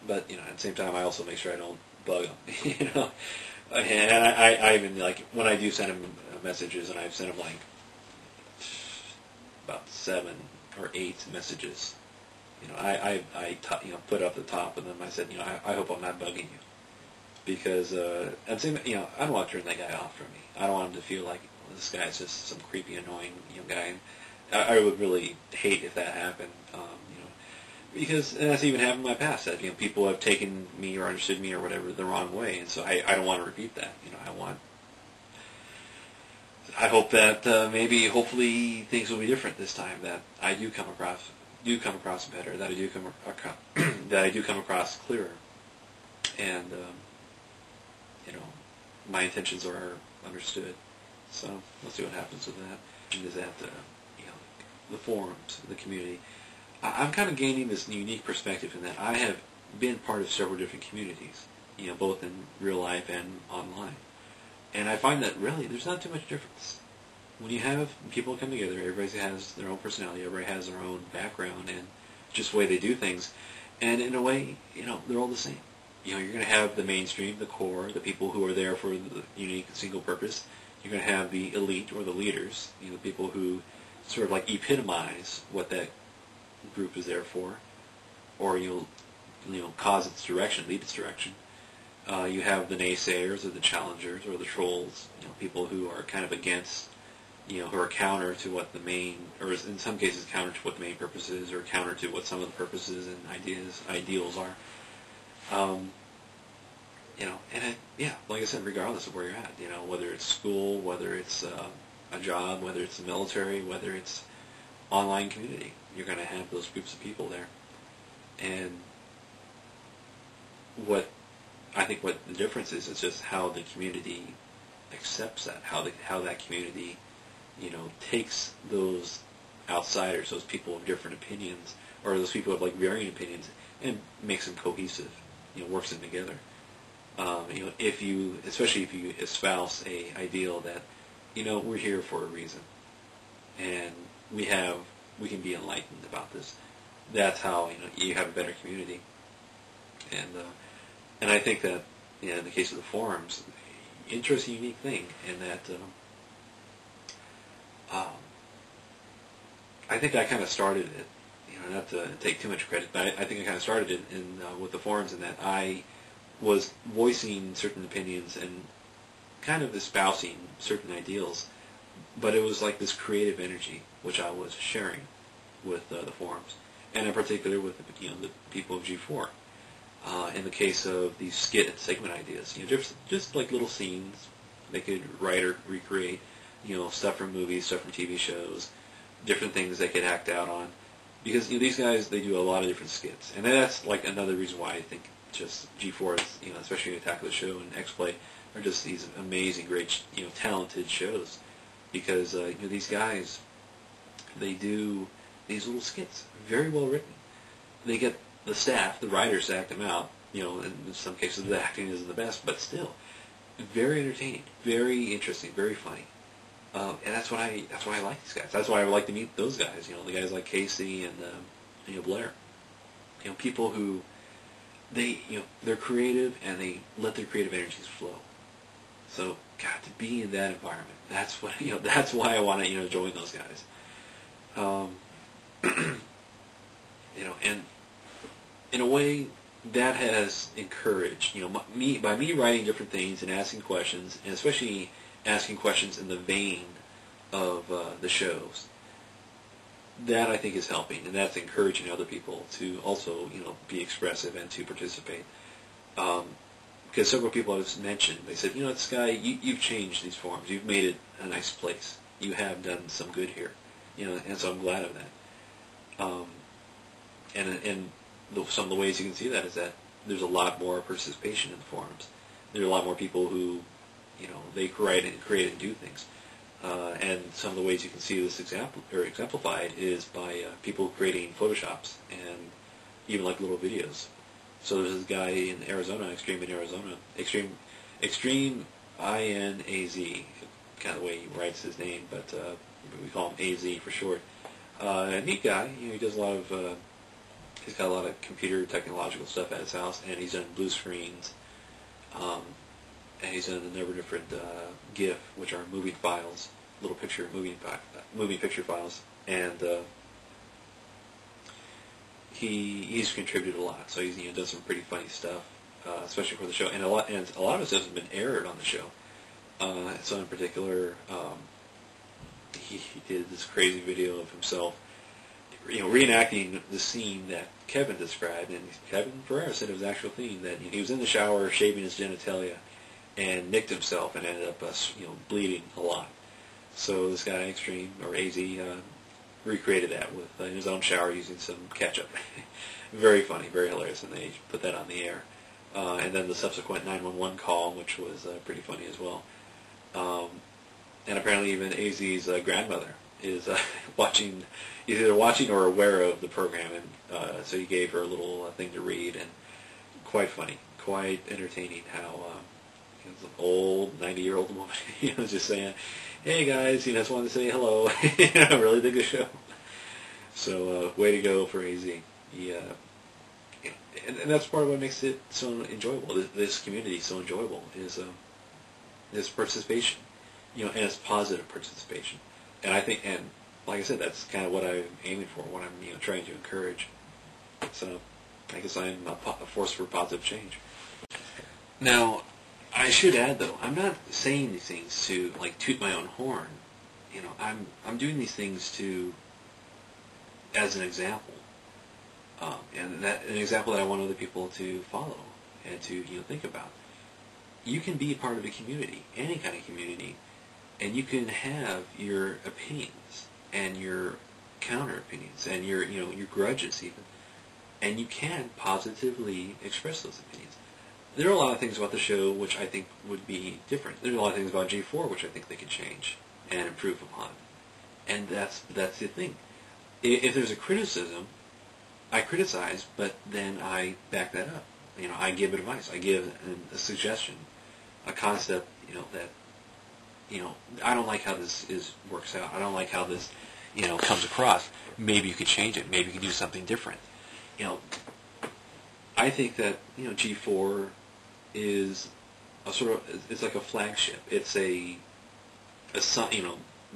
But at the same time, I also make sure I don't bug them. And I even like when I do send them messages, and I've sent them like about 7 or 8 messages. Put up the top of them. I said, I hope I'm not bugging you, because at the same, I don't want to turn that guy off from me. I don't want him to feel like this guy's just some creepy, annoying guy. I would really hate if that happened. Because that's even happened in my past. That people have taken me or understood me or whatever the wrong way, and so I don't want to repeat that. I hope that hopefully things will be different this time. That I do come across better. That I do come across clearer, and my intentions are understood. So let's see what happens with that. And is that the forums, the community. I'm kind of gaining this unique perspective in that I have been part of several different communities, both in real life and online. And I find that really there's not too much difference. When you have people come together, everybody has their own personality, everybody has their own background and just the way they do things. And in a way, they're all the same. You're going to have the mainstream, the core, the people who are there for the unique single purpose. You're going to have the elite or the leaders, the people who sort of like epitomize what that group is there for, or cause its direction, lead its direction. You have the naysayers or the challengers or the trolls, people who are kind of against, who are counter to what the main, or in some cases counter to what the main purpose is, or counter to what some of the purposes and ideals are. Like I said, regardless of where you're at, whether it's school, whether it's a job, whether it's the military, whether it's online community, you're going to have those groups of people there. And what the difference is just how the community accepts that, how that community, takes those outsiders, those people of different opinions, or those people of like varying opinions, and makes them cohesive, works them together. Especially if you espouse a ideal that, we're here for a reason, and we can be enlightened about this. That's how you have a better community. And I think that in the case of the forums, interesting, unique thing, in that I think I kind of started it. Not to take too much credit, but I think I kind of started it with the forums, in that I was voicing certain opinions and kind of espousing certain ideals, but it was like this creative energy which I was sharing with the forums, and in particular with the people of G4. In the case of these skit and segment ideas, just like little scenes they could write or recreate, stuff from movies, stuff from TV shows, different things they could act out on, because these guys, they do a lot of different skits, and that's like another reason why I think just G4 is, especially Attack of the Show and X-Play, are just these amazing, great, talented shows, because these guys, they do these little skits, very well written. They get the staff, the writers, to act them out. In some cases the acting isn't the best, but still, very entertaining, very interesting, very funny. And that's why I like these guys. That's why I like to meet those guys. The guys like Casey and Blair. People who they're creative, and they let their creative energies flow. So, God, to be in that environment, that's what that's why I want to join those guys. And in a way, that has encouraged, by me writing different things and asking questions, and especially asking questions in the vein of the shows. That, I think, is helping, and that's encouraging other people to also, be expressive and to participate. Because several people have mentioned, they said, Sky, you've changed these forums. You've made it a nice place. You have done some good here. And so I'm glad of that. And some of the ways you can see that is that there's a lot more participation in the forums. There are a lot more people who, they create and do things. And some of the ways you can see this exemplified is by people creating Photoshops and even like little videos. So there's this guy in Arizona, Xtremeinaz, kind of the way he writes his name, but we call him AZ for short. A neat guy. He does a lot of He's got a lot of computer technological stuff at his house, and he's done blue screens, and he's done a number of different GIF, which are moving files, little picture moving picture files, and he's contributed a lot. So he's done some pretty funny stuff, especially for the show, and a lot of his stuff has been aired on the show. So in particular, he did this crazy video of himself, reenacting the scene that Kevin described, and Kevin Ferrer said it was an actual thing, that he was in the shower shaving his genitalia and nicked himself and ended up bleeding a lot. So this guy Xtreme, or AZ, recreated that with in his own shower using some ketchup. Very funny, very hilarious, and they put that on the air. And then the subsequent 911 call, which was pretty funny as well. And apparently even AZ's grandmother is watching, either watching or aware of the program, and so he gave her a little thing to read, and quite funny, quite entertaining how an old 90-year-old woman, just saying, "Hey guys, just wanted to say hello." I really dig the show. So way to go for AZ. And that's part of what makes it so enjoyable. This community so enjoyable is this participation, and it's positive participation. And I think, and like I said, that's kind of what I'm aiming for, what I'm trying to encourage. So I guess I'm a force for positive change. Now, I should add though, I'm not saying these things to toot my own horn. I'm doing these things as an example, and an example that I want other people to follow and to think about. You can be part of a community, any kind of community, and you can have your opinions and your counter opinions and your grudges even, and you can positively express those opinions. There are a lot of things about the show which I think would be different. There's a lot of things about G4 which I think they could change and improve upon, and that's the thing. If there's a criticism, I criticize, but then I back that up. I give advice. I give a suggestion, a concept. That I don't like how this works out. I don't like how this comes across. Maybe you could change it. Maybe you could do something different. I think that G4 is it's like a flagship. It's the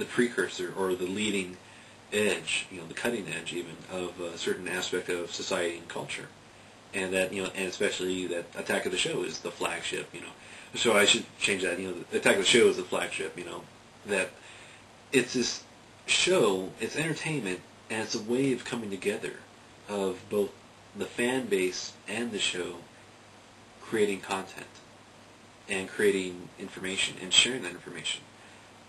precursor or the leading edge, the cutting edge even of a certain aspect of society and culture, and that and especially that Attack of the Show is the flagship. So I should change that. The Attack of the Show is the flagship. That it's this show, it's entertainment, and it's a way of coming together of both the fan base and the show, creating content and creating information and sharing that information.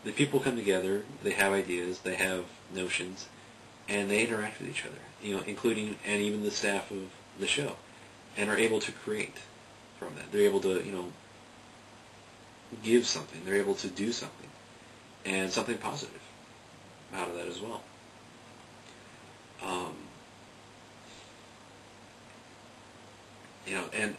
The people come together, they have ideas, they have notions, and they interact with each other, including and even the staff of the show, and are able to create from that. They're able to, give something. They're able to do something, and something positive out of that as well. And